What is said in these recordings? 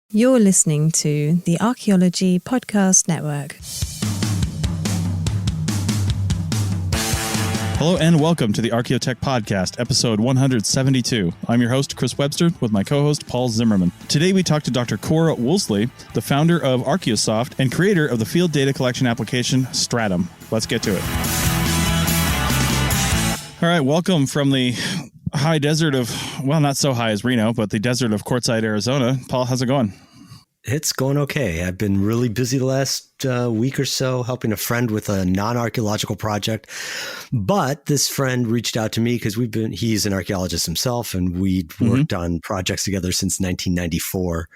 You're listening to the Archaeology Podcast Network. Hello and welcome to the Archaeotech Podcast, episode 172. I'm your host, Chris Webster, with my co-host, Paul Zimmerman. Today we talk to Dr. Cora Woolsey, the founder of Archaeosoft and creator of the field data collection application, Stratum. Let's get to it. All right, welcome from the high desert of, well, not so high as Reno, but the desert of Quartzsite, Arizona. Paul, how's it going? It's going okay. I've been really busy the last week or so helping a friend with a non-archaeological project. But this friend reached out to me because he's an archaeologist himself, and we'd worked on projects together since 1994.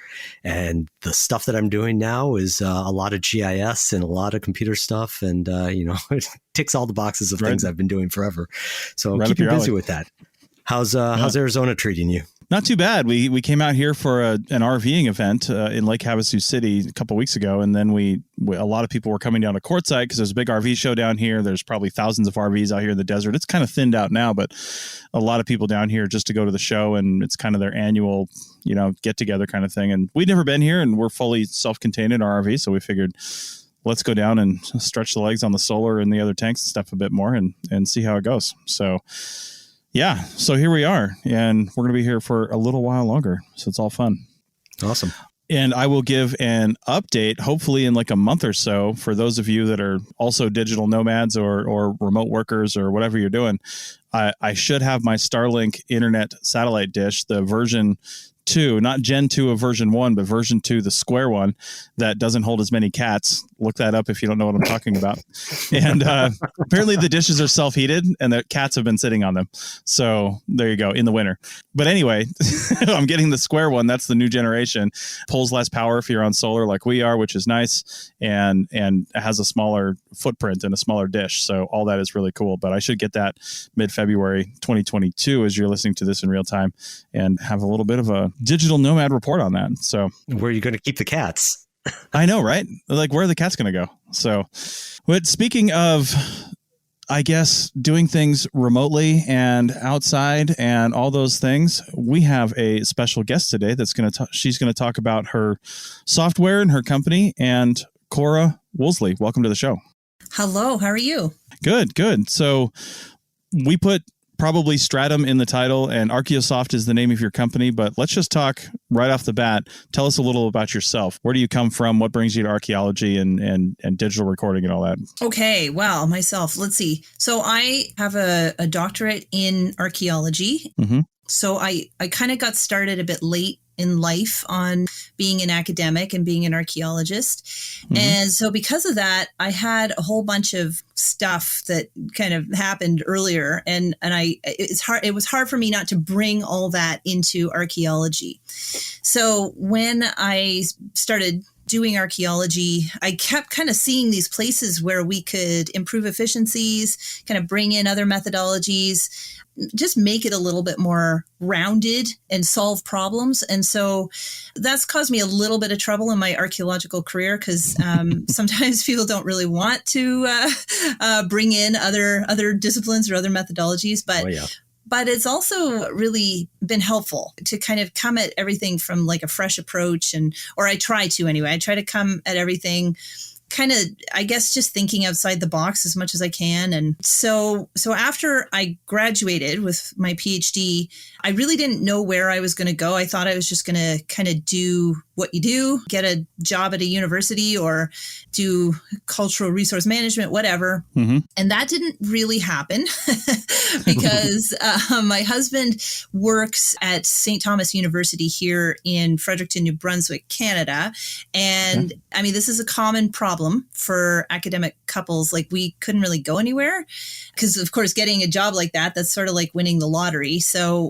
And the stuff that I'm doing now is a lot of GIS and a lot of computer stuff. And, it ticks all the boxes of things I've been doing forever. So I'm keeping busy with that. How's Arizona treating you? Not too bad. We came out here for an RVing event in Lake Havasu City a couple weeks ago, and then a lot of people were coming down to Quartzsite because there's a big RV show down here. There's probably thousands of RVs out here in the desert. It's kind of thinned out now, but a lot of people down here just to go to the show, and it's kind of their annual, get together kind of thing. And we'd never been here, and we're fully self-contained in our RV, so we figured let's go down and stretch the legs on the solar and the other tanks and stuff a bit more and see how it goes. So yeah, so here we are, and we're going to be here for a little while longer, so it's all fun. Awesome. And I will give an update, hopefully in like a month or so, for those of you that are also digital nomads or remote workers or whatever you're doing. I should have my Starlink internet satellite dish, the version 2, not Gen 2 of version 1, but version 2, the square one that doesn't hold as many cats. Look that up if you don't know what I'm talking about. And apparently the dishes are self-heated and the cats have been sitting on them. So there you go, in the winter. But anyway, I'm getting the square one. That's the new generation. Pulls less power if you're on solar like we are, which is nice, and has a smaller footprint and a smaller dish. So all that is really cool. But I should get that mid-February 2022 as you're listening to this in real time and have a little bit of a digital nomad report on that. So where are you going to keep the cats? I know, right? Like, where are the cats going to go? So, but speaking of, I guess, doing things remotely and outside and all those things, we have a special guest today that's she's going to talk about her software and her company. And Cora Woolsey, welcome to the show. Hello, how are you? Good. So we put probably Stratum in the title, and Archaeosoft is the name of your company, but let's just talk right off the bat. Tell us a little about yourself. Where do you come from? What brings you to archaeology and digital recording and all that? Okay, well, myself, let's see. So I have a doctorate in archaeology. Mm-hmm. So I kind of got started a bit late in life on being an academic and being an archaeologist. Mm-hmm. And so because of that, I had a whole bunch of stuff that kind of happened earlier. And it was hard for me not to bring all that into archaeology. So when I started doing archaeology, I kept kind of seeing these places where we could improve efficiencies, kind of bring in other methodologies, just make it a little bit more rounded and solve problems. And so that's caused me a little bit of trouble in my archaeological career because sometimes people don't really want to bring in other disciplines or other methodologies. But it's also really been helpful to kind of come at everything from like a fresh approach, or I try to anyway. I try to come at everything kind of, I guess, just thinking outside the box as much as I can. And so after I graduated with my PhD, I really didn't know where I was going to go. I thought I was just going to kind of do what you do, get a job at a university or do cultural resource management, whatever. Mm-hmm. And that didn't really happen because my husband works at St. Thomas University here in Fredericton, New Brunswick, Canada. And I mean, this is a common problem for academic couples. Like, we couldn't really go anywhere because, of course, getting a job like that's sort of like winning the lottery. So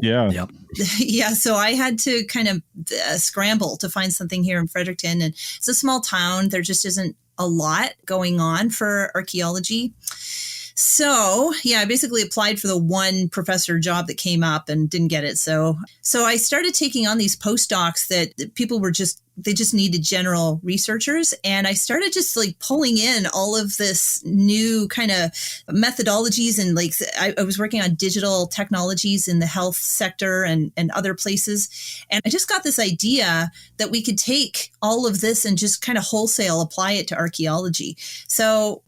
so I had to kind of scramble to find something here in Fredericton. And it's a small town. There just isn't a lot going on for archaeology. So I basically applied for the one professor job that came up and didn't get it. So I started taking on these postdocs that people were they just needed general researchers. And I started just like pulling in all of this new kind of methodologies. And like, I was working on digital technologies in the health sector and other places. And I just got this idea that we could take all of this and just kind of wholesale apply it to archaeology. So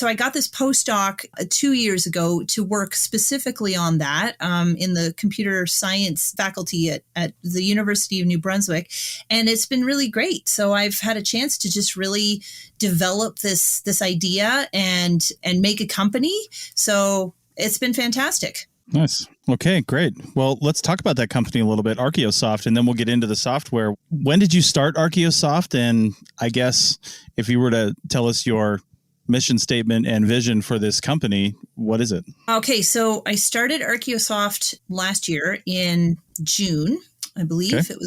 I got this postdoc 2 years ago to work specifically on that in the computer science faculty at the University of New Brunswick. And it's been really great. So I've had a chance to just really develop this idea and make a company. So it's been fantastic. Nice. Okay, great. Well, let's talk about that company a little bit, Archaeosoft, and then we'll get into the software. When did you start Archaeosoft? And I guess if you were to tell us your mission statement and vision for this company, what is it? Okay, so I started Archaeosoft last year in June. I believe it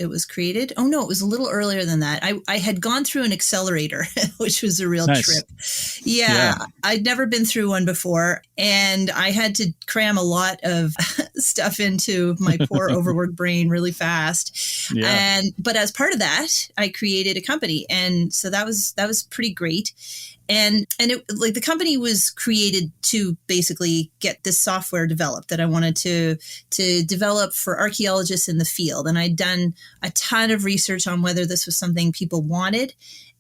was created. Oh no, it was a little earlier than that. I had gone through an accelerator, which was a real trip. Yeah, I'd never been through one before, and I had to cram a lot of stuff into my poor overworked brain really fast. Yeah. But as part of that, I created a company, and so that was pretty great. And it, like, the company was created to basically get this software developed that I wanted to develop for archaeologists in the field. And I'd done a ton of research on whether this was something people wanted.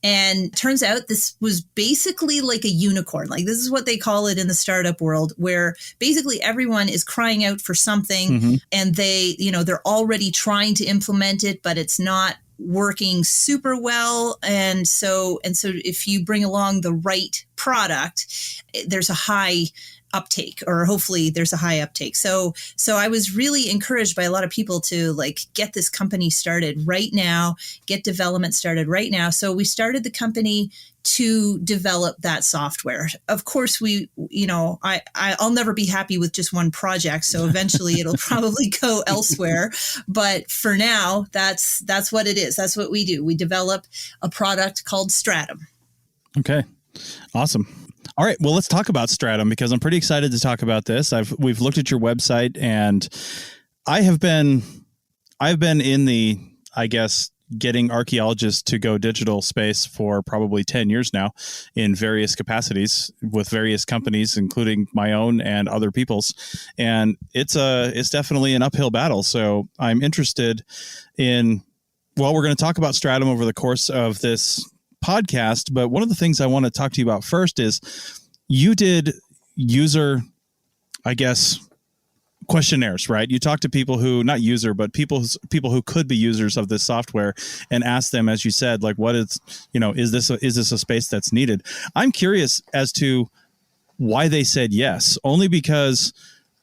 And turns out this was basically like a unicorn. Like, this is what they call it in the startup world, where basically everyone is crying out for something and they're already trying to implement it, but it's not working super well. And so if you bring along the right product, there's a high uptake, or hopefully there's a high uptake. So I was really encouraged by a lot of people to like get this company started right now, get development started right now. So we started the company to develop that software. Of course, I'll never be happy with just one project. So eventually it'll probably go elsewhere. But for now, that's what it is. That's what we do. We develop a product called Stratum. Okay. Awesome. All right. Well, let's talk about Stratum, because I'm pretty excited to talk about this. We've looked at your website, and I've been in the, I guess, getting archaeologists to go digital space for probably 10 years now in various capacities with various companies, including my own and other people's. And it's definitely an uphill battle. So I'm interested in, well, we're going to talk about Stratum over the course of this podcast, but one of the things I want to talk to you about first is you did user, I guess, questionnaires, right? You talk to people who, not user, but people who could be users of this software, and ask them, as you said, like, what is, is this a space that's needed? I'm curious as to why they said yes, only because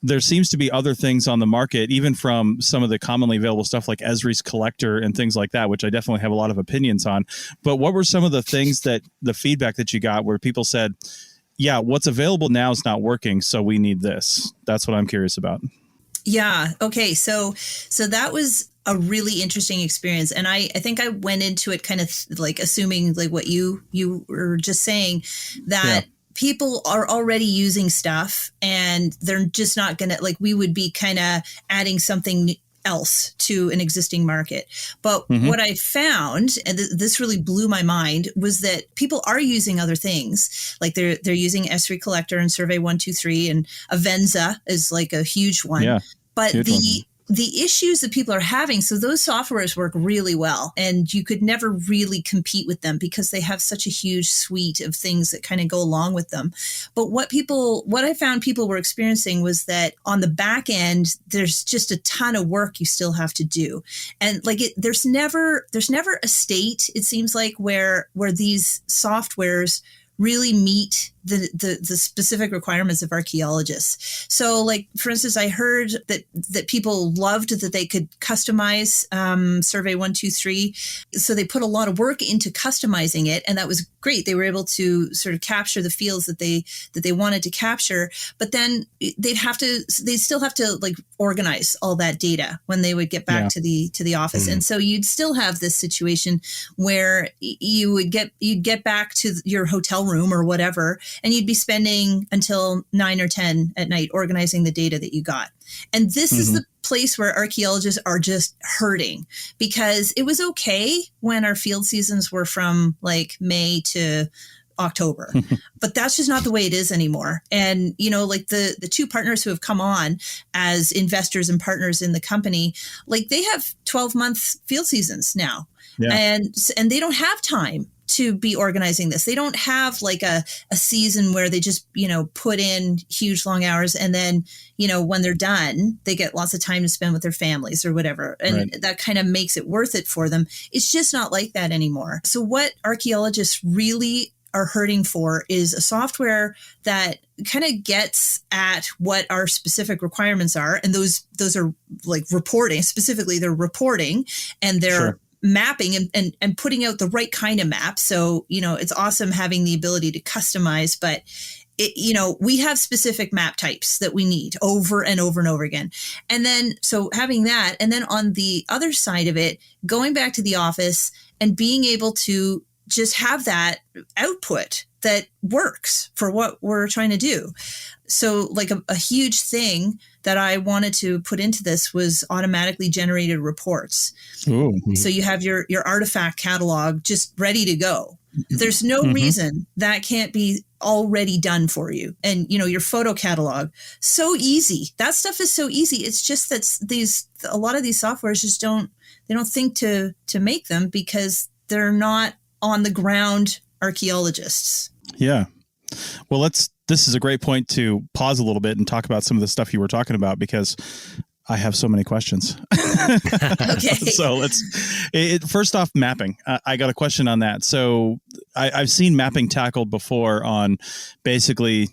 there seems to be other things on the market, even from some of the commonly available stuff like Esri's Collector and things like that, which I definitely have a lot of opinions on. But what were some of the things that the feedback that you got where people said, yeah, what's available now is not working, so we need this? That's what I'm curious about. Yeah. Okay. So that was a really interesting experience. And I think I went into it kind of like assuming like what you were just saying, that people are already using stuff and they're just not going to, like, we would be kind of adding something else to an existing market. But what I found, and this really blew my mind, was that people are using other things. Like they're using Esri Collector and Survey 123, and Avenza is like a huge one. Yeah, but the issues that people are having, so those softwares work really well, and you could never really compete with them because they have such a huge suite of things that kind of go along with them. But what I found people were experiencing was that on the back end, there's just a ton of work you still have to do. And like there's never a state, it seems like, where these softwares really meet the specific requirements of archaeologists. So, like, for instance, I heard that people loved that they could customize Survey 123. So they put a lot of work into customizing it, and that was great. They were able to sort of capture the fields that they wanted to capture, but then they'd still have to like organize all that data when they would get back to the office. And so you'd still have this situation where you'd get back to your hotel hotel room or whatever, and you'd be spending until 9 or 10 at night organizing the data that you got. And this is the place where archaeologists are just hurting, because it was okay when our field seasons were from like May to October, but that's just not the way it is anymore. And, you know, like the two partners who have come on as investors and partners in the company, like they have 12-month field seasons now. Yeah. And they don't have time to be organizing this. They don't have like a season where they just, you know, put in huge long hours, and then, you know, when they're done, they get lots of time to spend with their families or whatever. And that kind of makes it worth it for them. It's just not like that anymore. So what archaeologists really are hurting for is a software that kind of gets at what our specific requirements are. And those are like reporting, specifically they're reporting, and they're mapping and putting out the right kind of map. So, you know, it's awesome having the ability to customize, but you know, we have specific map types that we need over and over and over again. And then, so having that, and then on the other side of it, going back to the office and being able to just have that output that works for what we're trying to do. So like a huge thing that I wanted to put into this was automatically generated reports. Ooh. So you have your artifact catalog just ready to go. There's no reason that can't be already done for you. And, you know, your photo catalog, so easy. That stuff is so easy. It's just that a lot of these softwares just don't think to make them, because they're not on the ground archaeologists. Yeah. Well, this is a great point to pause a little bit and talk about some of the stuff you were talking about, because I have so many questions. Okay. So first off, mapping. I got a question on that. So I've seen mapping tackled before on basically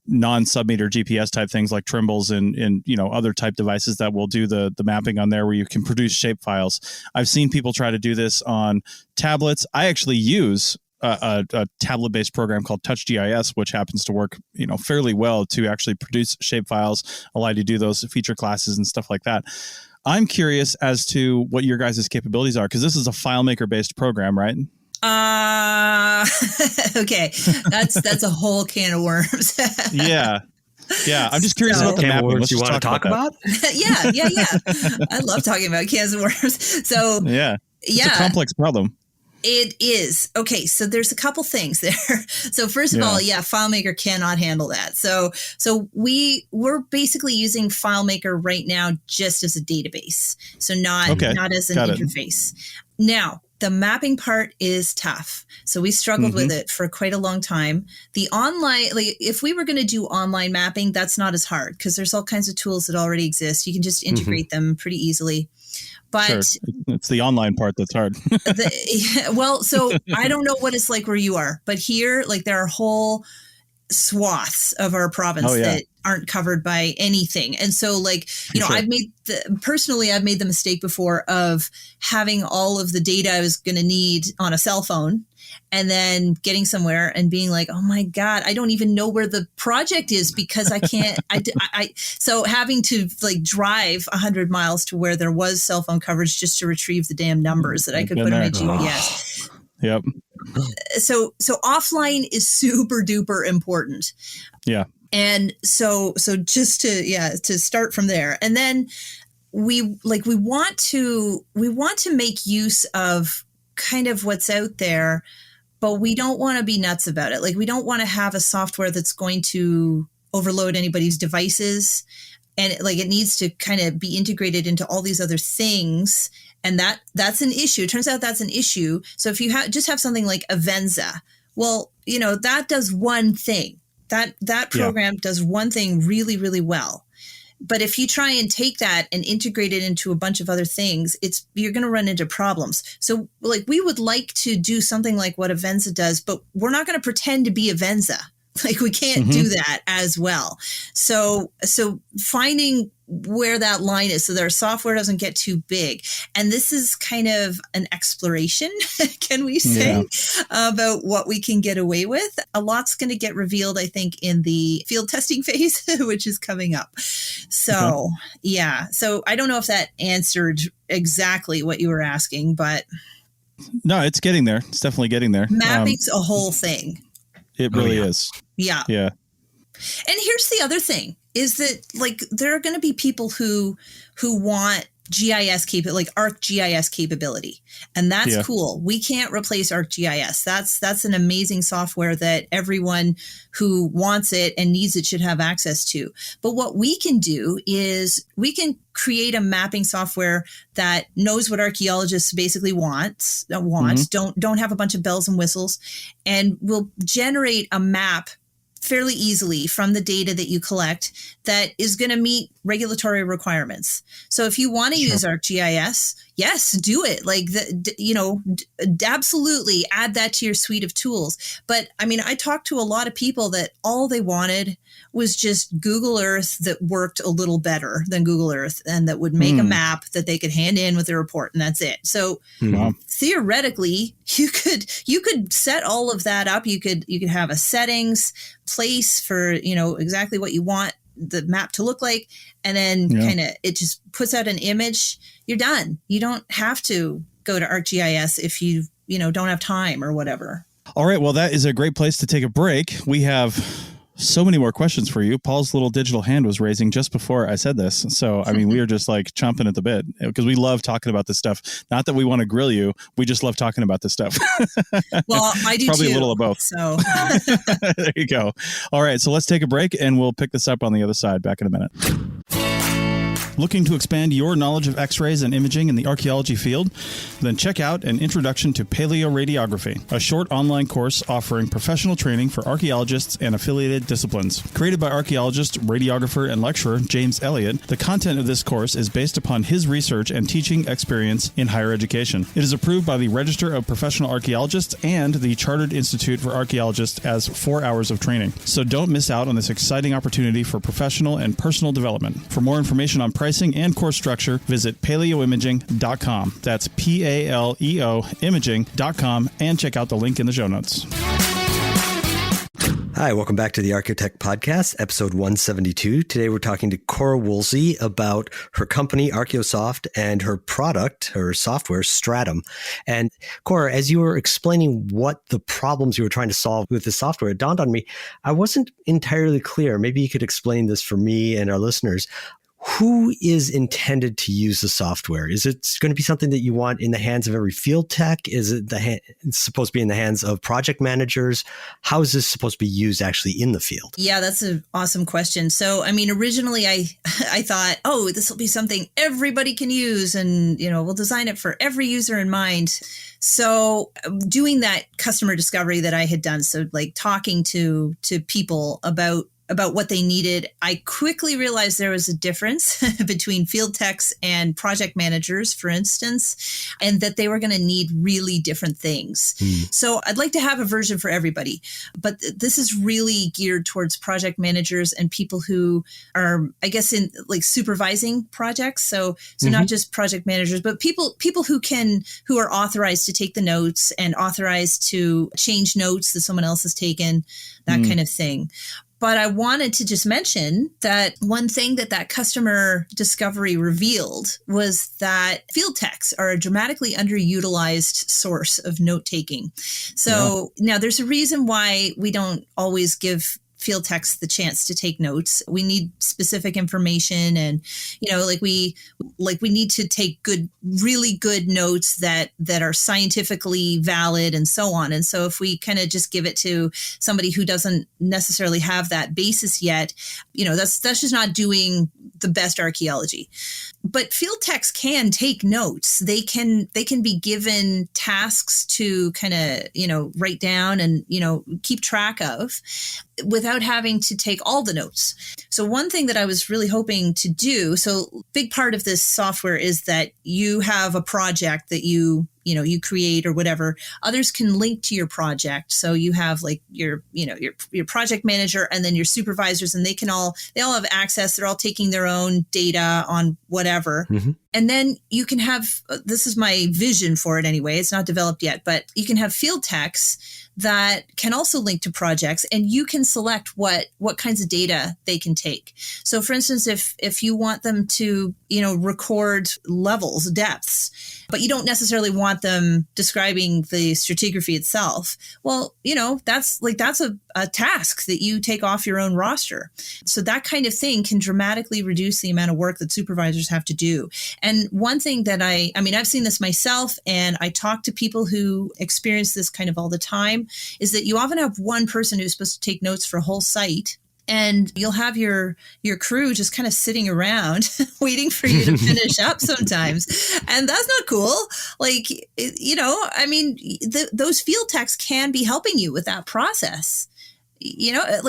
non-sub-meter GPS type things like Trimbles and you know, other type devices that will do the mapping on there, where you can produce shape files. I've seen people try to do this on tablets. I actually use a tablet-based program called TouchGIS, which happens to work, you know, fairly well to actually produce shape files, allow you to do those feature classes and stuff like that. I'm curious as to what your guys' capabilities are, because this is a FileMaker-based program, right? Okay. That's a whole can of worms. Yeah. I'm just curious about the mapping. You want to talk about? Yeah. I love talking about cans of worms. So it's a complex problem. It is. Okay, so there's a couple things there. So first of all, FileMaker cannot handle that. So we're basically using FileMaker right now just as a database. So not as an interface. Now, the mapping part is tough. So we struggled with it for quite a long time. The online, like if we were going to do online mapping, that's not as hard, because there's all kinds of tools that already exist. You can just integrate them pretty easily. But it's the online part that's hard. So I don't know what it's like where you are, but here, like there are whole swaths of our province that aren't covered by anything. And so like, you know, I've made the mistake before of having all of the data I was going to need on a cell phone, and then getting somewhere and being like, oh my God, I don't even know where the project is, because I can't, so having to like drive 100 miles to where there was cell phone coverage just to retrieve the damn numbers that I could put in my GPS. Yep. So offline is super duper important. Yeah. And so just to start from there, and then we want to make use of kind of what's out there, but we don't want to be nuts about it. Like we don't want to have a software that's going to overload anybody's devices, and it needs to kind of be integrated into all these other things. And that's an issue. It turns out that's an issue. So if you just have something like Avenza, well, you know, that does one thing. That program does one thing really, really well. But if you try and take that and integrate it into a bunch of other things, you're going to run into problems. So like we would like to do something like what Avenza does, but we're not going to pretend to be Avenza. Like we can't do that as well. So finding where that line is so that our software doesn't get too big. And this is kind of an exploration, can we say, about what we can get away with. A lot's going to get revealed, I think, in the field testing phase, which is coming up. So, So I don't know if that answered exactly what you were asking, but. No, it's getting there. It's definitely getting there. Mapping's a whole thing. It really is. Yeah. Yeah. And here's the other thing is that like there are going to be people who want GIS like ArcGIS capability. And that's cool. We can't replace ArcGIS. That's an amazing software that everyone who wants it and needs it should have access to. But what we can do is we can create a mapping software that knows what archaeologists basically want, don't have a bunch of bells and whistles, and will generate a map fairly easily from the data that you collect that is going to meet regulatory requirements. So if you want to use ArcGIS, yes, do it. Like, absolutely add that to your suite of tools. But I mean, I talked to a lot of people that all they wanted was just Google Earth that worked a little better than Google Earth and that would make a map that they could hand in with their report, and that's it. So theoretically, you could set all of that up. You could have a settings place for, exactly what you want the map to look like. And then kind of it just puts out an image. You're done. You don't have to go to ArcGIS if you don't have time or whatever. All right. Well, that is a great place to take a break. We have so many more questions for you. Paul's little digital hand was raising just before I said this. So, I mean, we are just like chomping at the bit because we love talking about this stuff. Not that we want to grill you. We just love talking about this stuff. Well, I do Probably too. A little of both. So there you go. All right. So let's take a break and we'll pick this up on the other side. Back in a minute. Looking to expand your knowledge of X-rays and imaging in the archaeology field? Then check out An Introduction to Paleoradiography, a short online course offering professional training for archaeologists and affiliated disciplines. Created by archaeologist, radiographer, and lecturer James Elliott, the content of this course is based upon his research and teaching experience in higher education. It is approved by the Register of Professional Archaeologists and the Chartered Institute for Archaeologists as 4 hours of training. So don't miss out on this exciting opportunity for professional and personal development. For more information on pricing and course structure, visit paleoimaging.com. That's PALEO imaging.com, and check out the link in the show notes. Hi, welcome back to the Architect Podcast, episode 172. Today we're talking to Cora Woolsey about her company, Archeosoft, and her product, her software, Stratum. And Cora, as you were explaining what the problems you were trying to solve with the software, it dawned on me, I wasn't entirely clear. Maybe you could explain this for me and our listeners. Who is intended to use the software? Is it going to be something that you want in the hands of every field tech? Is it it's supposed to be in the hands of project managers? How is this supposed to be used actually in the field? Yeah, that's an awesome question. So, I mean, originally I thought, this will be something everybody can use and, we'll design it for every user in mind. So doing that customer discovery that I had done, so like talking to people about what they needed, I quickly realized there was a difference between field techs and project managers, for instance, and that they were going to need really different things. So I'd like to have a version for everybody, but this is really geared towards project managers and people who are, I guess, in like supervising projects. So not just project managers, but people who are authorized to take the notes and authorized to change notes that someone else has taken, that kind of thing. But I wanted to just mention that one thing that customer discovery revealed was that field techs are a dramatically underutilized source of note taking. So now there's a reason why we don't always give field techs the chance to take notes. We need specific information, and we need to take really good notes that are scientifically valid and so on. And so if we kind of just give it to somebody who doesn't necessarily have that basis yet, that's just not doing the best archaeology. But field techs can take notes. They can be given tasks to kind of, write down and, keep track of without having to take all the notes. So one thing that I was really hoping to do, so big part of this software is that you have a project that you create or whatever. Others can link to your project. So you have like your project manager and then your supervisors, and they all have access. They're all taking their own data on whatever. And then you can have, this is my vision for it anyway, it's not developed yet, but you can have field techs that can also link to projects, and you can select what kinds of data they can take. So for instance, if you want them to record levels, depths, but you don't necessarily want them describing the stratigraphy itself. Well, that's a task that you take off your own roster. So that kind of thing can dramatically reduce the amount of work that supervisors have to do. And one thing that I've seen this myself, and I talk to people who experience this kind of all the time, is that you often have one person who's supposed to take notes for a whole site. And you'll have your crew just kind of sitting around waiting for you to finish up sometimes. And that's not cool. Those field techs can be helping you with that process.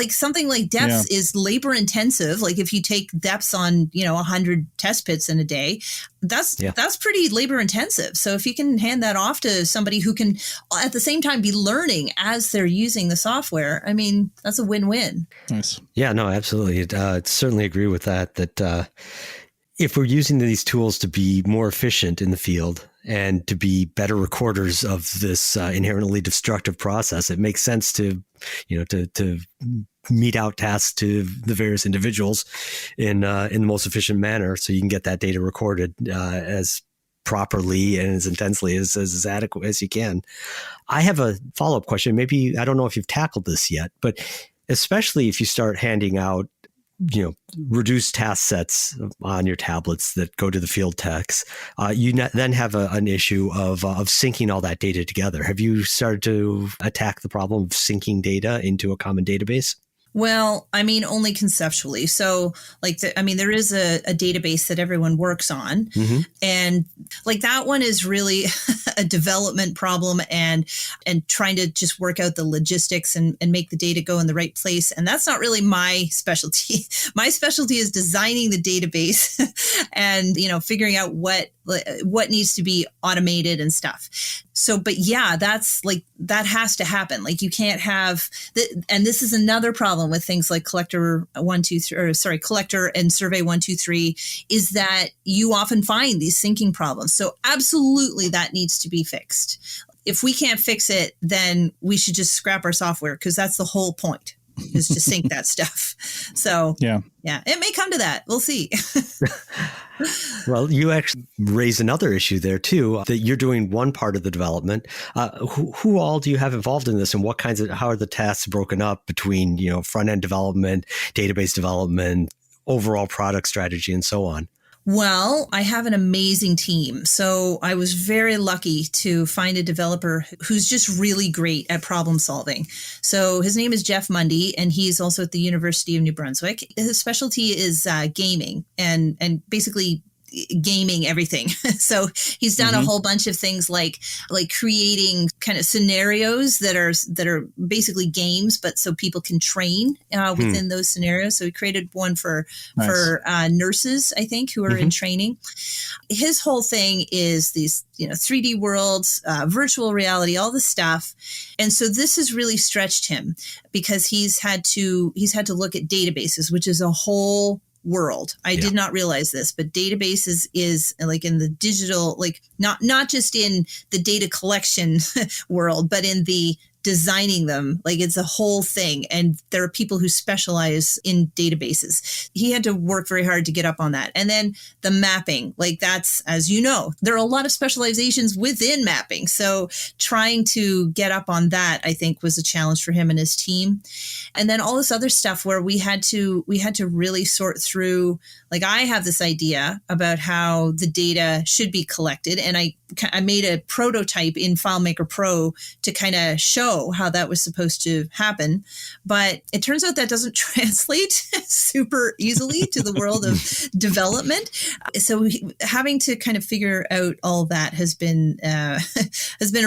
Something like depths is labor intensive. Like if you take depths on, 100 test pits in a day, that's pretty labor intensive. So if you can hand that off to somebody who can at the same time be learning as they're using the software, that's a win-win. Nice. Yeah, no, absolutely. Certainly agree with that if we're using these tools to be more efficient in the field and to be better recorders of this inherently destructive process, it makes sense to mete out tasks to the various individuals in the most efficient manner, so you can get that data recorded as properly and as intensely as adequate as you can. I have a follow-up question. Maybe, I don't know if you've tackled this yet, but especially if you start handing out reduced task sets on your tablets that go to the field techs, you then have an issue of syncing all that data together. Have you started to attack the problem of syncing data into a common database? Well, only conceptually. So there is a database that everyone works on. Mm-hmm. And that one is really a development problem and trying to just work out the logistics and make the data go in the right place. And that's not really my specialty. My specialty is designing the database and, figuring out what needs to be automated and stuff. So, but yeah, that's that has to happen. You can't have and this is another problem with things like Collector and Survey 123, is that you often find these syncing problems. So absolutely that needs to be fixed. If we can't fix it, then we should just scrap our software, because that's the whole point, is to sync that stuff. So yeah, it may come to that. We'll see. Well, you actually raise another issue there too, that you're doing one part of the development. Who all do you have involved in this, and how are the tasks broken up between, front end development, database development, overall product strategy, and so on? Well, I have an amazing team. So I was very lucky to find a developer who's just really great at problem solving. So his name is Jeff Mundy, and he's also at the University of New Brunswick. His specialty is gaming and basically gaming everything. So he's done a whole bunch of things like creating kind of scenarios that are basically games, but so people can train within those scenarios. So he created one for nurses, I think, who are in training. His whole thing is these 3D worlds, virtual reality, all this stuff. And so this has really stretched him, because he's had to look at databases, which is a whole world. I did not realize this, but databases is in the digital, not just in the data collection world, but in the designing them. It's a whole thing. And there are people who specialize in databases. He had to work very hard to get up on that. And then the mapping, that's, as you know, there are a lot of specializations within mapping. So trying to get up on that, I think, was a challenge for him and his team. And then all this other stuff where we had to really sort through, I have this idea about how the data should be collected. And I made a prototype in FileMaker Pro to kind of show how that was supposed to happen. But it turns out that doesn't translate super easily to the world of development. So having to kind of figure out all that has been a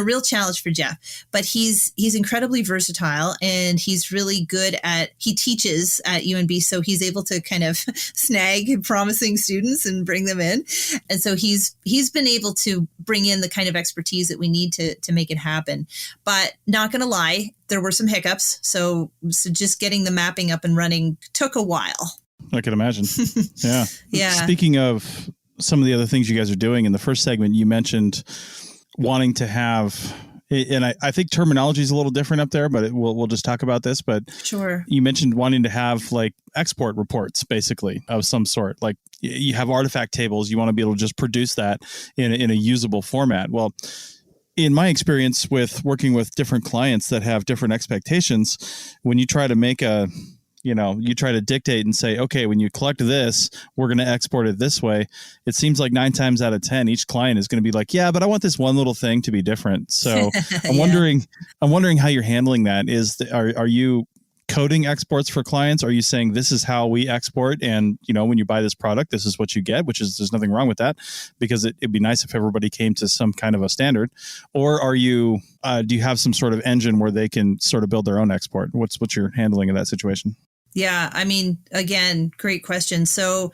real challenge for Jeff. But he's incredibly versatile, and he's really good he teaches at UNB, so he's able to kind of snag promising students and bring them in. And so he's been able to bring in the kind of expertise that we need to make it happen. But not going to lie, there were some hiccups. So just getting the mapping up and running took a while. I can imagine. Yeah. Yeah. Speaking of some of the other things you guys are doing, in the first segment, you mentioned wanting to have And I think terminology is a little different up there, but we'll just talk about this. But sure, you mentioned wanting to have like export reports, basically, of some sort. Like you have artifact tables, you want to be able to just produce that in a usable format. Well, in my experience with working with different clients that have different expectations, when you try to make you try to dictate and say, okay, when you collect this, we're going to export it this way. It seems like 9 times out of 10, each client is going to be like, yeah, but I want this one little thing to be different. So I'm wondering how you're handling that. Are you coding exports for clients? Are you saying this is how we export? And, when you buy this product, this is what you get, there's nothing wrong with that, because it'd be nice if everybody came to some kind of a standard. Or are you, do you have some sort of engine where they can sort of build their own export? What's your handling of that situation? Yeah, again, great question. So,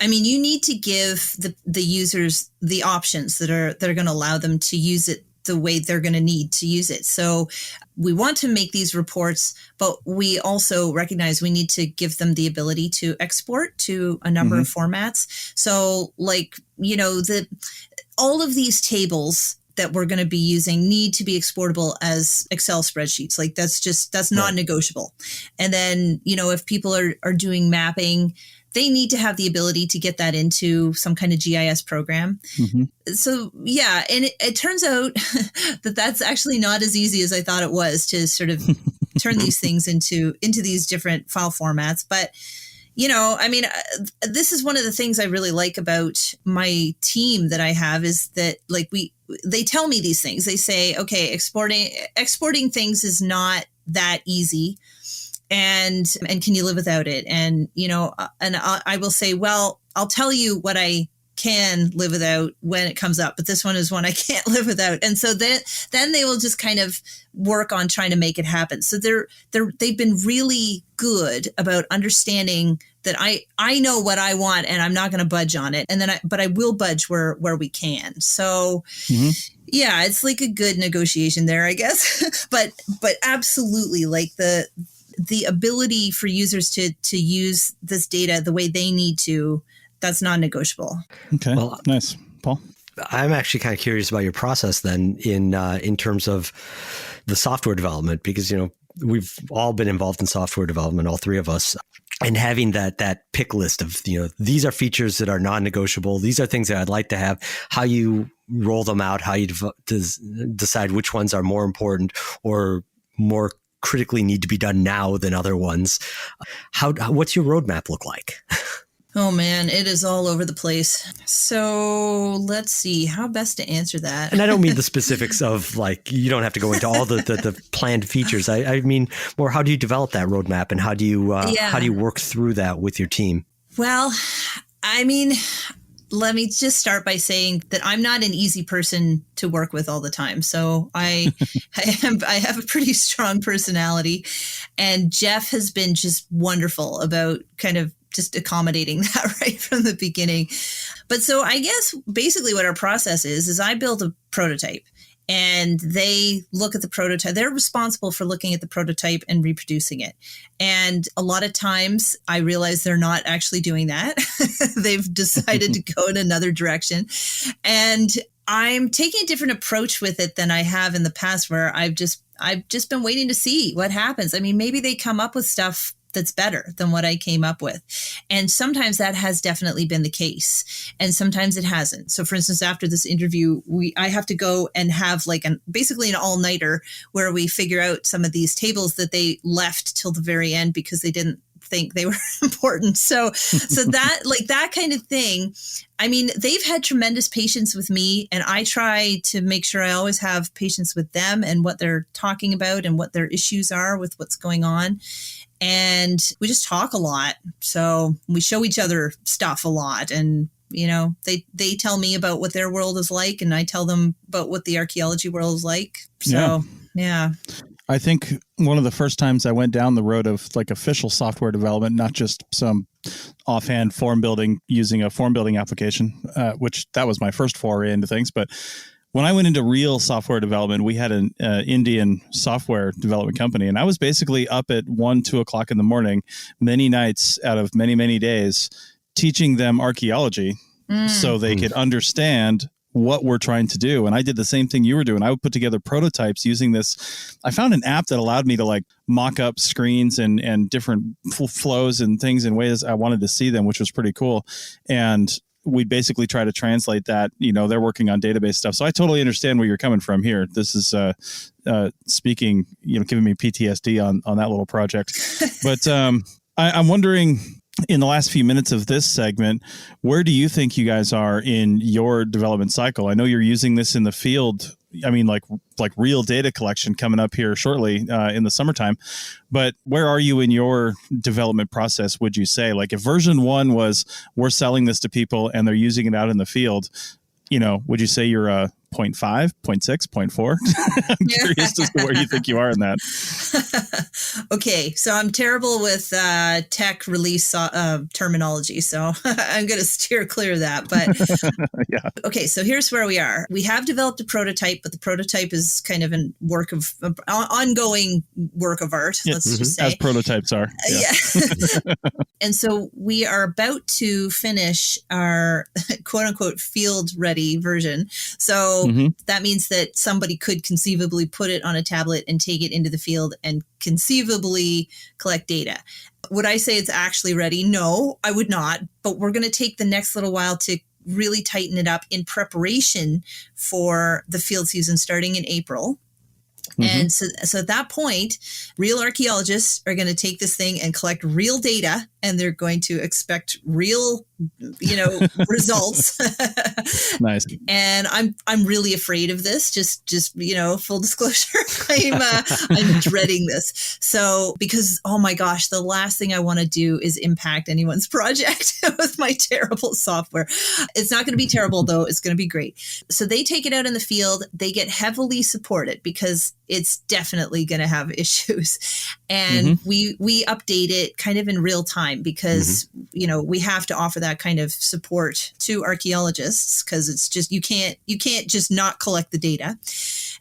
you need to give the users the options that are going to allow them to use it the way they're going to need to use it. So we want to make these reports, but we also recognize we need to give them the ability to export to a number of formats. So all of these tables that we're going to be using need to be exportable as Excel spreadsheets. Like that's not negotiable. And then, if people are doing mapping, they need to have the ability to get that into some kind of GIS program. So yeah, and it turns out that's actually not as easy as I thought it was to sort of turn these things into these different file formats. But this is one of the things I really like about my team that I have, is that they tell me these things. They say, okay, exporting things is not that easy. And can you live without it? And, I will say, well, I'll tell you what I can live without when it comes up, but this one is one I can't live without. And so then they will just kind of work on trying to make it happen. So they've been really good about understanding that I know what I want and I'm not going to budge on it. And then but I will budge where we can. So yeah, it's like a good negotiation there, I guess. but absolutely, like the ability for users to use this data the way they need to, that's non-negotiable. Okay. Well, nice. Paul? I'm actually kind of curious about your process then in terms of the software development, because, we've all been involved in software development, all three of us, and having that pick list of, these are features that are non-negotiable. These are things that I'd like to have. How you roll them out, how you decide which ones are more important or more critically need to be done now than other ones. What's your roadmap look like? Oh man, it is all over the place. So let's see how best to answer that. And I don't mean the specifics of you don't have to go into all the planned features. I mean more, how do you develop that roadmap and how do you work through that with your team? Well, let me just start by saying that I'm not an easy person to work with all the time. So I have a pretty strong personality, and Jeff has been just wonderful about kind of just accommodating that right from the beginning. But so I guess basically what our process is I build a prototype and they look at the prototype. They're responsible for looking at the prototype and reproducing it. And a lot of times I realize they're not actually doing that. They've decided to go in another direction. And I'm taking a different approach with it than I have in the past, where I've just been waiting to see what happens. Maybe they come up with stuff that's better than what I came up with. And sometimes that has definitely been the case. And sometimes it hasn't. So for instance, after this interview, I have to go and have basically an all-nighter where we figure out some of these tables that they left till the very end because they didn't think they were important. So that that kind of thing. They've had tremendous patience with me, and I try to make sure I always have patience with them and what they're talking about and what their issues are with what's going on. And we just talk a lot. So we show each other stuff a lot. And, they tell me about what their world is like, and I tell them about what the archaeology world is like. So, yeah. I think one of the first times I went down the road of official software development, not just some offhand form building using a form building application, which that was my first foray into things. But when I went into real software development, we had an Indian software development company, and I was basically up at 1-2 o'clock in the morning, many nights out of many, many days, teaching them archaeology so they could understand what we're trying to do. And I did the same thing you were doing. I would put together prototypes using this. I found an app that allowed me to like mock up screens and different flows and things in ways I wanted to see them, which was pretty cool. And we basically try to translate that. They're working on database stuff. So I totally understand where you're coming from here. This is speaking, giving me PTSD on that little project. But I'm wondering, in the last few minutes of this segment, where do you think you guys are in your development cycle? I know you're using this in the field. I mean, like real data collection coming up here shortly in the summertime. But where are you in your development process, would you say? Like if version 1 was, we're selling this to people and they're using it out in the field, would you say you're a 0.5, 0.6, 0.4? I'm curious as to where you think you are in that. Okay, so I'm terrible with tech release terminology, so I'm going to steer clear of that. But yeah. Okay, so here's where we are. We have developed a prototype, but the prototype is kind of an ongoing work of art. Let's just say, as prototypes are. Yeah. And so we are about to finish our quote unquote field ready version. So that means that somebody could conceivably put it on a tablet and take it into the field and conceivably collect data. Would I say it's actually ready? No, I would not. But we're going to take the next little while to really tighten it up in preparation for the field season starting in April. And so at that point, real archaeologists are going to take this thing and collect real data, and they're going to expect real, results. Nice. And I'm really afraid of this. Just full disclosure, I'm dreading this. So because oh my gosh, the last thing I want to do is impact anyone's project with my terrible software. It's not going to be terrible though. It's going to be great. So they take it out in the field. They get heavily supported because it's definitely going to have issues. And we update it kind of in real time because, we have to offer that kind of support to archaeologists because it's just, you can't just not collect the data.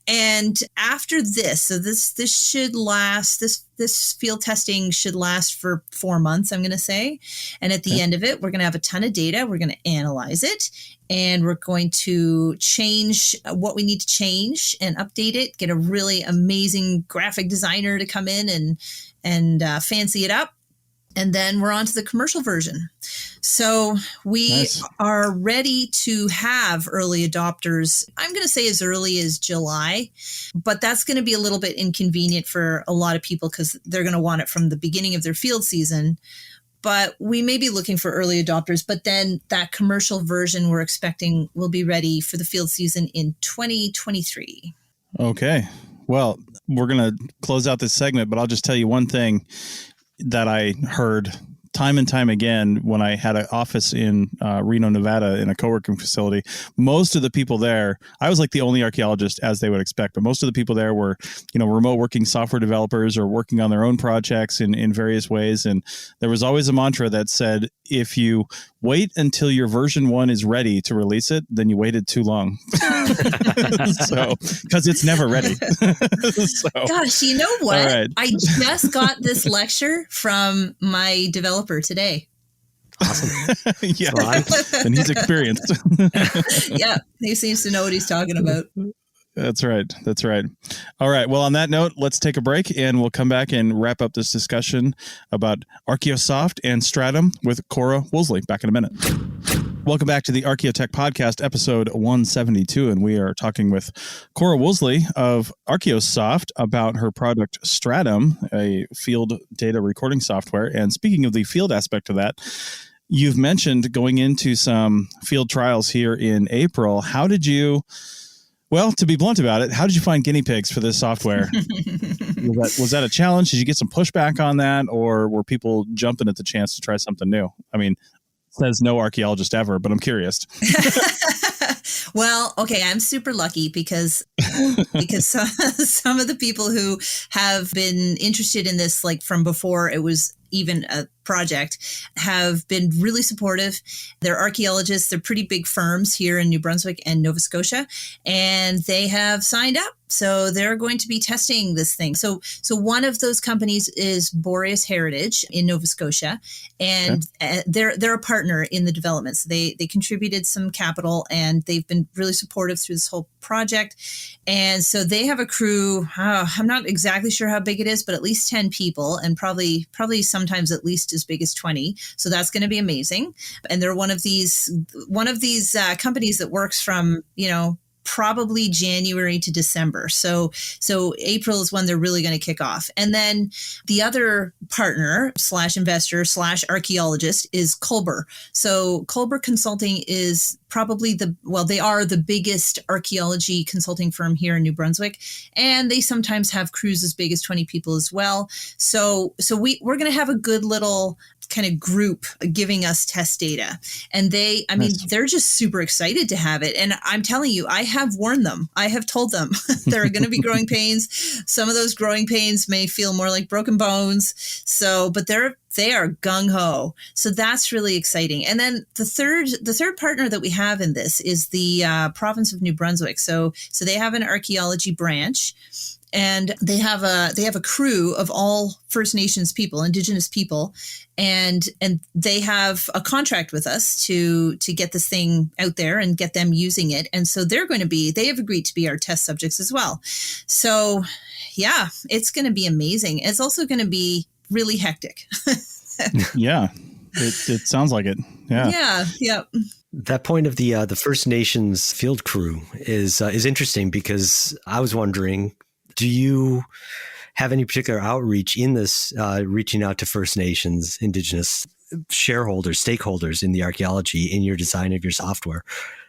And after this, so this should last, this field testing should last for 4 months, I'm going to say. And at the end of it, we're going to have a ton of data. We're going to analyze it. And we're going to change what we need to change and update it, get a really amazing graphic designer to come in and fancy it up. And then we're on to the commercial version. So we are ready to have early adopters, I'm going to say as early as July, but that's going to be a little bit inconvenient for a lot of people because they're going to want it from the beginning of their field season. But we may be looking for early adopters, but then that commercial version we're expecting will be ready for the field season in 2023. Okay. Well, we're going to close out this segment, but I'll just tell you one thing that I heard time and time again when I had an office in Reno, Nevada in a co-working facility. Most of the people there, I was like the only archaeologist as they would expect, but most of the people there were, remote working software developers or working on their own projects in various ways. And there was always a mantra that said, if you wait until your version 1 is ready to release it, then you waited too long. So, because it's never ready. So, gosh, you know what? Right. I just got this lecture from my developer today. Awesome. Yeah. And he's experienced. Yeah. He seems to know what he's talking about. That's right. That's right. All right. Well, on that note, let's take a break and we'll come back and wrap up this discussion about Archaeosoft and Stratum with Cora Woolsey. Back in a minute. Welcome back to the Archaeotech Podcast, episode 172. And we are talking with Cora Woolsey of Archaeosoft about her product Stratum, a field data recording software. And speaking of the field aspect of that, you've mentioned going into some field trials here in April. How did you... Well, to be blunt about it, how did you find guinea pigs for this software? Was that a challenge? Did you get some pushback on that, or were people jumping at the chance to try something new? I mean, says no archaeologist ever, but I'm curious. Well, okay, I'm super lucky because some of the people who have been interested in this, like from before it was even a project have been really supportive. They're archaeologists. They're pretty big firms here in New Brunswick and Nova Scotia, and they have signed up. So they're going to be testing this thing. So one of those companies is Boreas Heritage in Nova Scotia, and they're a partner in the development. So they contributed some capital, and they've been really supportive through this whole project. And so they have a crew. I'm not exactly sure how big it is, but at least 10 people, and probably sometimes at least as big as 20. So that's going to be amazing. And they're one of these companies that works from, probably January to December. So April is when they're really going to kick off. And then the other partner / investor / archaeologist is Culber. So Culber Consulting is probably they are the biggest archaeology consulting firm here in New Brunswick. And they sometimes have crews as big as 20 people as well. So we're going to have a good little kind of group giving us test data. And they're just super excited to have it. And I'm telling you, I have warned them. I have told them there are going to be growing pains. Some of those growing pains may feel more like broken bones. But they are gung-ho. So that's really exciting. And then the third partner that we have in this is the province of New Brunswick. So they have an archaeology branch, and they have a crew of all First Nations people, Indigenous people, and they have a contract with us to get this thing out there and get them using it. And so they have agreed to be our test subjects as well. So yeah, it's going to be amazing. It's also going to be really hectic. Yeah, it sounds like it. Yeah. Yeah. That point of the First Nations field crew is interesting, because I was wondering, do you have any particular outreach in this, reaching out to First Nations, Indigenous shareholders, stakeholders in the archaeology in your design of your software?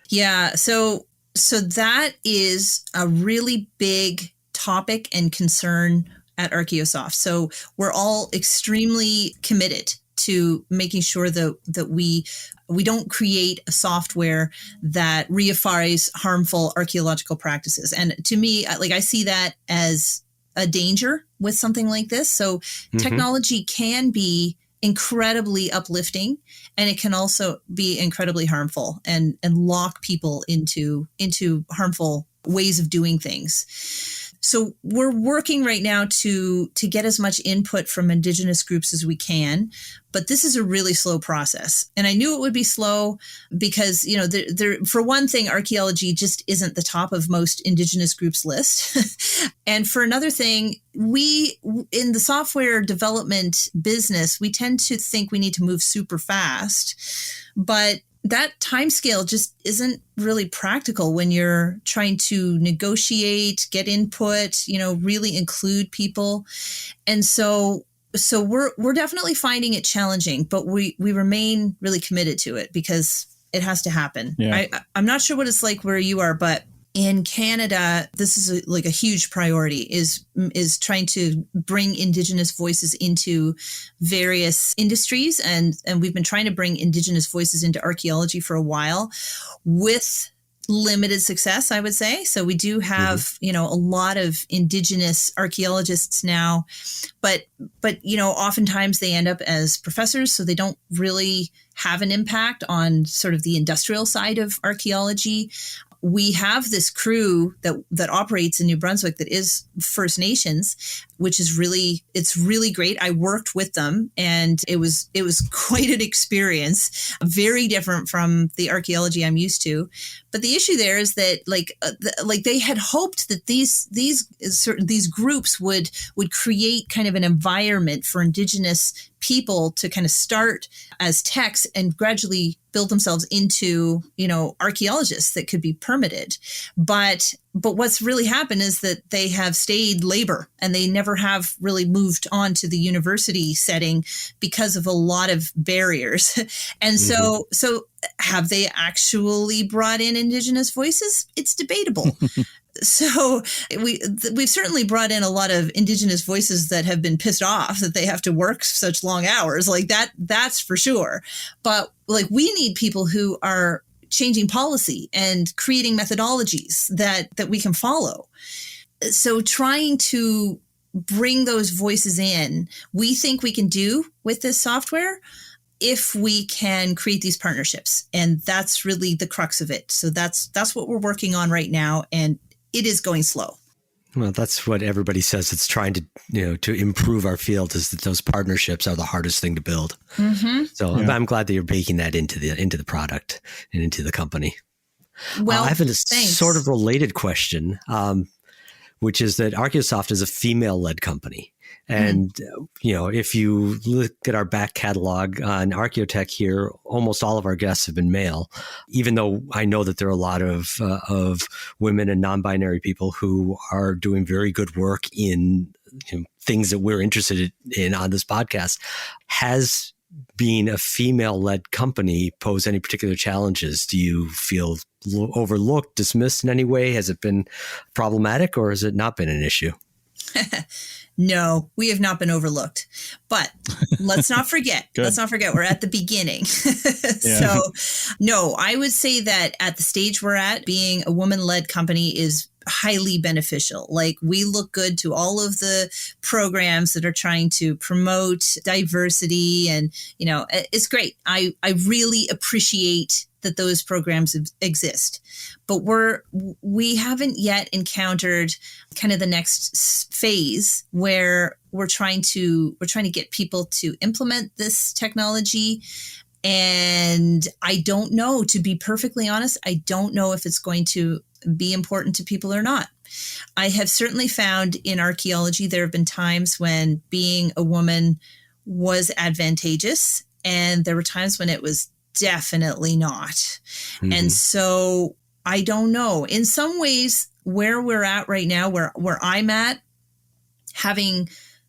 Yeah. So that is a really big topic and concern at Archaeosoft. So we're all extremely committed to making sure that we don't create a software that reifies harmful archaeological practices. And to me, I see that as a danger with something like this. So technology can be incredibly uplifting, and it can also be incredibly harmful and lock people into harmful ways of doing things. So we're working right now to get as much input from Indigenous groups as we can, but this is a really slow process. And I knew it would be slow because, for one thing, archaeology just isn't the top of most Indigenous groups' list. And for another thing, we, in the software development business, we tend to think we need to move super fast, but that timescale just isn't really practical when you're trying to negotiate, get input, really include people. And so we're definitely finding it challenging, but we remain really committed to it because it has to happen. Yeah. I'm not sure what it's like where you are, but in Canada, this is a huge priority is trying to bring Indigenous voices into various industries. And we've been trying to bring Indigenous voices into archaeology for a while with limited success, I would say. So we do have, a lot of Indigenous archaeologists now, but, oftentimes they end up as professors. So they don't really have an impact on sort of the industrial side of archaeology. We have this crew that operates in New Brunswick that is First Nations, which is really great. I worked with them, and it was quite an experience, very different from the archaeology I'm used to. But the issue there is that they had hoped that these groups would create kind of an environment for Indigenous people to kind of start as techs and gradually build themselves into, archaeologists that could be permitted. But what's really happened is that they have stayed labor, and they never have really moved on to the university setting because of a lot of barriers. And so have they actually brought in Indigenous voices? It's debatable. So we've certainly brought in a lot of Indigenous voices that have been pissed off that they have to work such long hours, that's for sure. But we need people who are changing policy and creating methodologies that we can follow. So trying to bring those voices in, we think we can do with this software if we can create these partnerships. And that's really the crux of it. So that's what we're working on right now. And it is going slow. Well, that's what everybody says. It's trying to, to improve our field, is that those partnerships are the hardest thing to build. Mm-hmm. So yeah. I'm glad that you're baking that into the product and into the company. Well, I have a sort of related question, which is that Archaeosoft is a female-led company. And, if you look at our back catalog on Archaeotech here, almost all of our guests have been male, even though I know that there are a lot of women and non-binary people who are doing very good work in things that we're interested in on this podcast. Has being a female-led company pose any particular challenges? Do you feel overlooked, dismissed in any way? Has it been problematic, or has it not been an issue? No, we have not been overlooked, but let's not forget, we're at the beginning. So no, I would say that at the stage we're at, being a woman-led company is highly beneficial. Like, we look good to all of the programs that are trying to promote diversity, and, it's great. I really appreciate that those programs exist, but we haven't yet encountered kind of the next phase where we're trying to get people to implement this technology. And I don't know, to be perfectly honest, I don't know if it's going to be important to people or not. I have certainly found in archaeology, there have been times when being a woman was advantageous, and there were times when it was definitely not. Mm-hmm. And so I don't know. In some ways, where we're at right now, where I'm at, having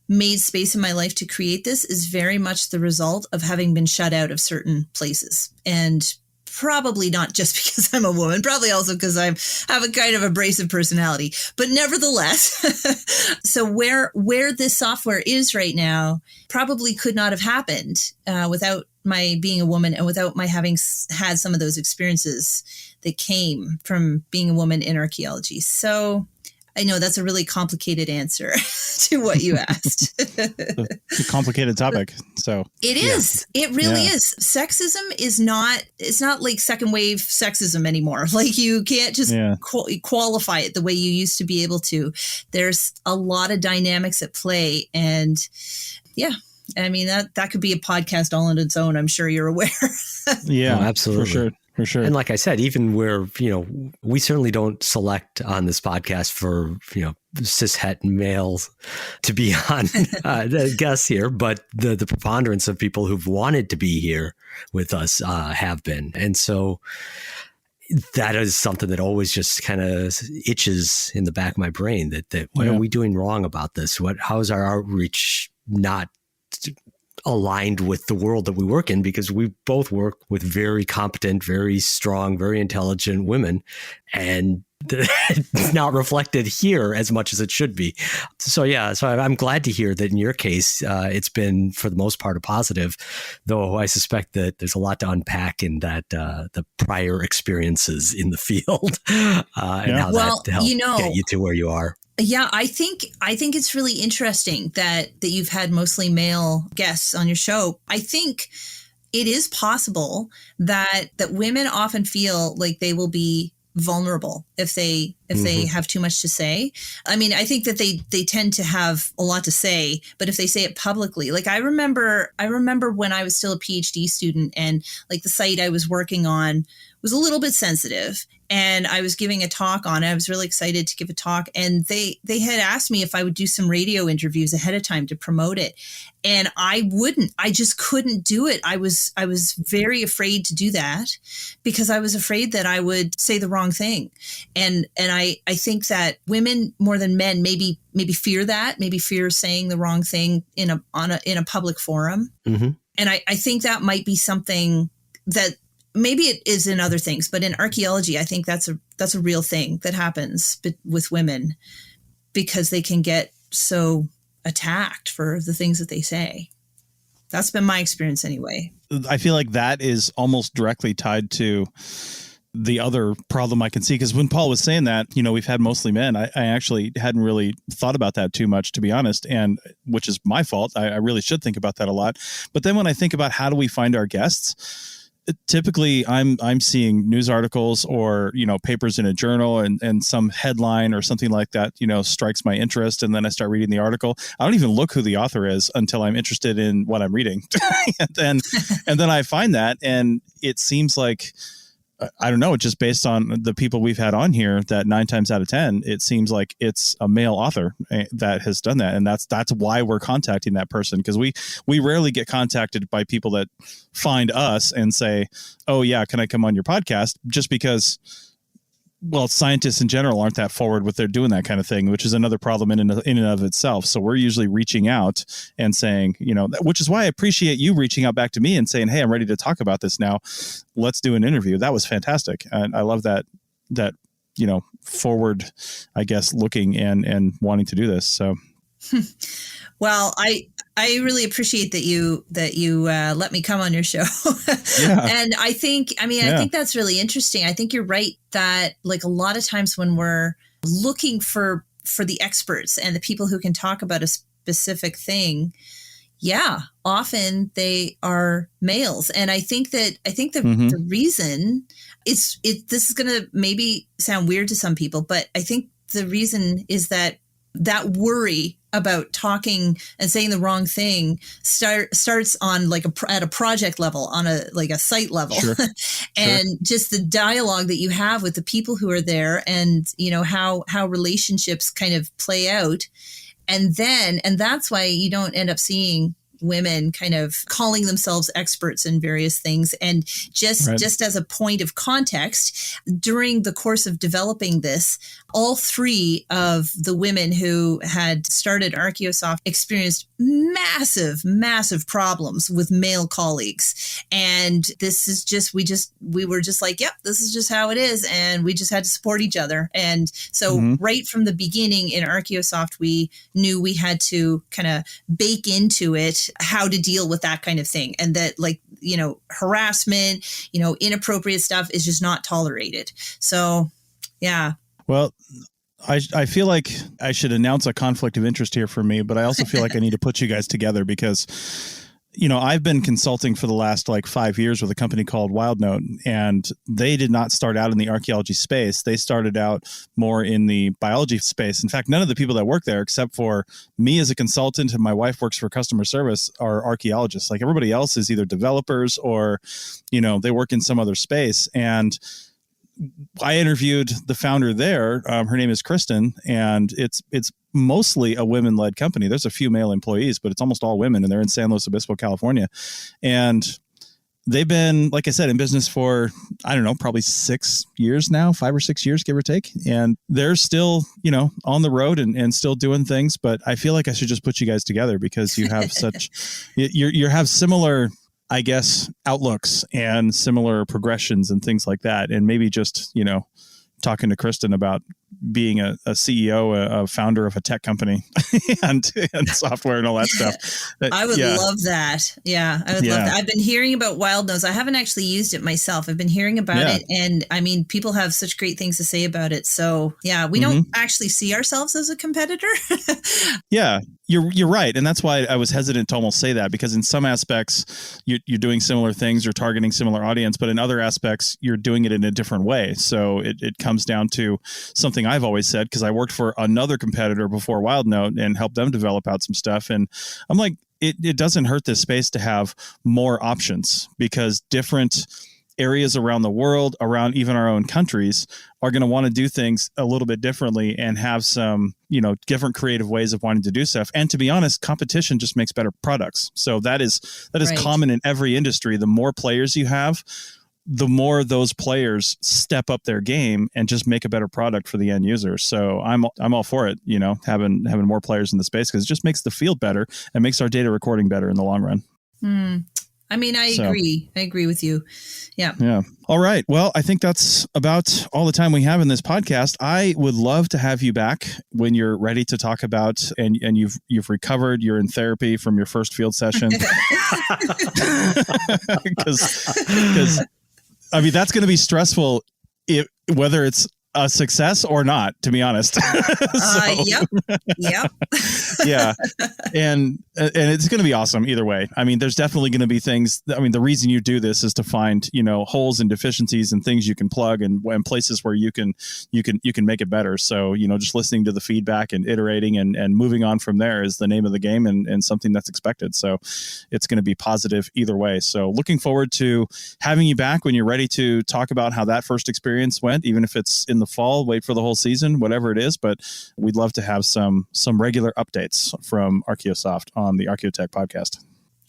made space in my life to create this, is very much the result of having been shut out of certain places. And probably not just because I'm a woman, probably also because I have a kind of abrasive personality, but nevertheless. So where this software is right now probably could not have happened without my being a woman, and without my having had some of those experiences that came from being a woman in archaeology. So I know that's a really complicated answer to what you asked. It's a complicated topic. So it is. Yeah. It really is. Sexism is not, it's not like second wave sexism anymore. Like, you can't just qualify it the way you used to be able to. There's a lot of dynamics at play, and I mean, that could be a podcast all on its own. I'm sure you're aware. Yeah, absolutely. For sure. And like I said, even where, we certainly don't select on this podcast for, cishet males to be on the guests here, but the preponderance of people who've wanted to be here with us have been. And so that is something that always just kind of itches in the back of my brain, that what are we doing wrong about this? How is our outreach not aligned with the world that we work in? Because we both work with very competent, very strong, very intelligent women, and it's not reflected here as much as it should be. So I'm glad to hear that in your case, it's been, for the most part, a positive, though I suspect that there's a lot to unpack in that, the prior experiences in the field and how that helped get you to where you are. Yeah, I think it's really interesting that you've had mostly male guests on your show. I think it is possible that women often feel like they will be vulnerable if they have too much to say. I mean, I think that they tend to have a lot to say, but if they say it publicly, like I remember when I was still a PhD student, and like the site I was working on was a little bit sensitive, and I was giving a talk on it. I was really excited to give a talk, and they had asked me if I would do some radio interviews ahead of time to promote it. And I just couldn't do it. I was very afraid to do that, because I was afraid that I would say the wrong thing. And I think that women more than men maybe fear that, maybe fear saying the wrong thing in a public forum. Mm-hmm. And I think that might be something that, maybe it is in other things, but in archaeology, I think that's a real thing that happens with women, because they can get so attacked for the things that they say. That's been my experience anyway. I feel like that is almost directly tied to the other problem I can see, because when Paul was saying that, we've had mostly men, I actually hadn't really thought about that too much, to be honest, and which is my fault. I really should think about that a lot. But then when I think about how do we find our guests, typically I'm seeing news articles or, papers in a journal and some headline or something like that, strikes my interest. And then I start reading the article. I don't even look who the author is until I'm interested in what I'm reading. and then I find that, and it seems like, I don't know, just based on the people we've had on here, that 9 times out of 10, it seems like it's a male author that has done that. And that's why we're contacting that person, because we rarely get contacted by people that find us and say, oh yeah, can I come on your podcast? Just because, well, scientists in general aren't that forward with their doing that kind of thing, which is another problem in and of itself. So we're usually reaching out and saying, which is why I appreciate you reaching out back to me and saying, hey, I'm ready to talk about this now. Let's do an interview. That was fantastic. And I love that, forward, I guess, looking and wanting to do this. So. Well, I really appreciate that you let me come on your show. Yeah. And I think that's really interesting. I think you're right that like a lot of times when we're looking for the experts and the people who can talk about a specific thing, often they are males. And I think the reason this is going to maybe sound weird to some people, but I think the reason is that worry about talking and saying the wrong thing starts on at a project level, on a site level. Sure. And sure. Just the dialogue that you have with the people who are there, and how relationships kind of play out. And that's why you don't end up seeing women kind of calling themselves experts in various things. And just as a point of context, during the course of developing this, all 3 of the women who had started Archaeosoft experienced massive problems with male colleagues. And this is we were just like, yep, this is just how it is. And we just had to support each other. And so right from the beginning in Archaeosoft, we knew we had to kind of bake into it how to deal with that kind of thing. And that harassment, inappropriate stuff is just not tolerated. So, yeah. Well, I feel like I should announce a conflict of interest here for me, but I also feel like I need to put you guys together because, I've been consulting for the last 5 years with a company called WildNote, and they did not start out in the archaeology space. They started out more in the biology space. In fact, none of the people that work there, except for me as a consultant and my wife works for customer service, are archaeologists. Like everybody else is either developers or, they work in some other space. And I interviewed the founder there. Her name is Kristen, and it's mostly a women-led company. There's a few male employees, but it's almost all women, and they're in San Luis Obispo, California. And they've been, like I said, in business for, I don't know, probably 6 years now, 5 or 6 years, give or take. And they're still, on the road and still doing things. But I feel like I should just put you guys together because you have you have similar, I guess, outlooks and similar progressions and things like that. And maybe just, talking to Kristen about being a CEO, a founder of a tech company and software and all that stuff. I would love that. Yeah, I would love that. I've been hearing about WildNose. I haven't actually used it myself. I've been hearing about it. And I mean, people have such great things to say about it. So yeah, we don't actually see ourselves as a competitor. Yeah, you're right. And that's why I was hesitant to almost say that, because in some aspects you're doing similar things, you're targeting similar audience, but in other aspects you're doing it in a different way. So it comes down to something I've always said, because I worked for another competitor before WildNote and helped them develop out some stuff. And I'm like, it doesn't hurt this space to have more options, because different areas around the world, around even our own countries, are going to want to do things a little bit differently and have some, different creative ways of wanting to do stuff. And to be honest, competition just makes better products. So that is right. Common in every industry. The more players you have, the more those players step up their game and just make a better product for the end user. So I'm all for it, having more players in the space, because it just makes the field better and makes our data recording better in the long run. I mean, I agree. I agree with you. Yeah. Yeah. All right. Well, I think that's about all the time we have in this podcast. I would love to have you back when you're ready to talk about, and you've recovered, you're in therapy from your first field session. Because I mean, that's going to be stressful whether it's a success or not, to be honest. Yep. Yeah. And it's going to be awesome either way. I mean, there's definitely going to be things. I mean, the reason you do this is to find, holes and deficiencies and things you can plug and places where you can make it better. So, just listening to the feedback and iterating and moving on from there is the name of the game and something that's expected. So it's going to be positive either way. So looking forward to having you back when you're ready to talk about how that first experience went, even if it's in the fall, wait for the whole season, whatever it is. But we'd love to have some regular updates from Archaeosoft on the Archaeotech podcast.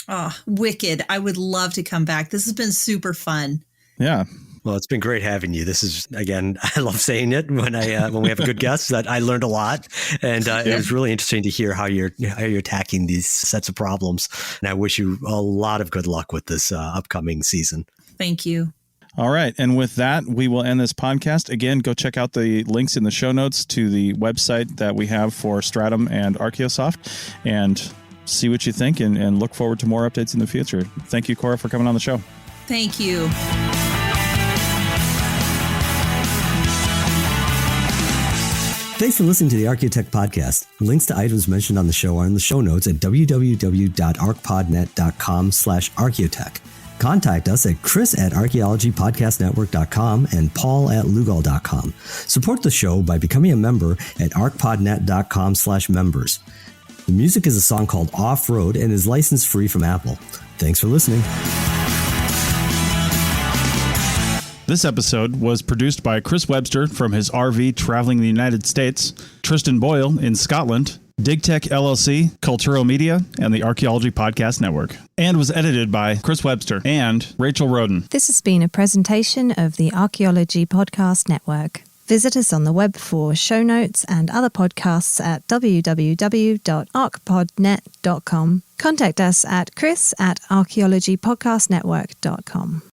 Oh, wicked. I would love to come back. This has been super fun. Yeah. Well, it's been great having you. This is, again, I love saying it when we have a good guest. That I learned a lot, and it was really interesting to hear how you're attacking these sets of problems. And I wish you a lot of good luck with this upcoming season. Thank you. All right. And with that, we will end this podcast. Again, go check out the links in the show notes to the website that we have for Stratum and Archaeosoft, and see what you think and look forward to more updates in the future. Thank you, Cora, for coming on the show. Thank you. Thanks for listening to the Archaeotech podcast. Links to items mentioned on the show are in the show notes at www.archpodnet.com/archaeotech. Contact us at chris@archaeologypodcastnetwork.com and paul@lugal.com. Support the show by becoming a member at archpodnet.com/members. The music is a song called Off-Road and is license free from Apple. Thanks for listening. This episode was produced by Chris Webster from his RV traveling the United States, Tristan Boyle in Scotland, DigTech LLC, Cultural Media, and the Archaeology Podcast Network, and was edited by Chris Webster and Rachel Roden. This has been a presentation of the Archaeology Podcast Network. Visit us on the web for show notes and other podcasts at www.archpodnet.com. Contact us at chris@archaeologypodcastnetwork.com.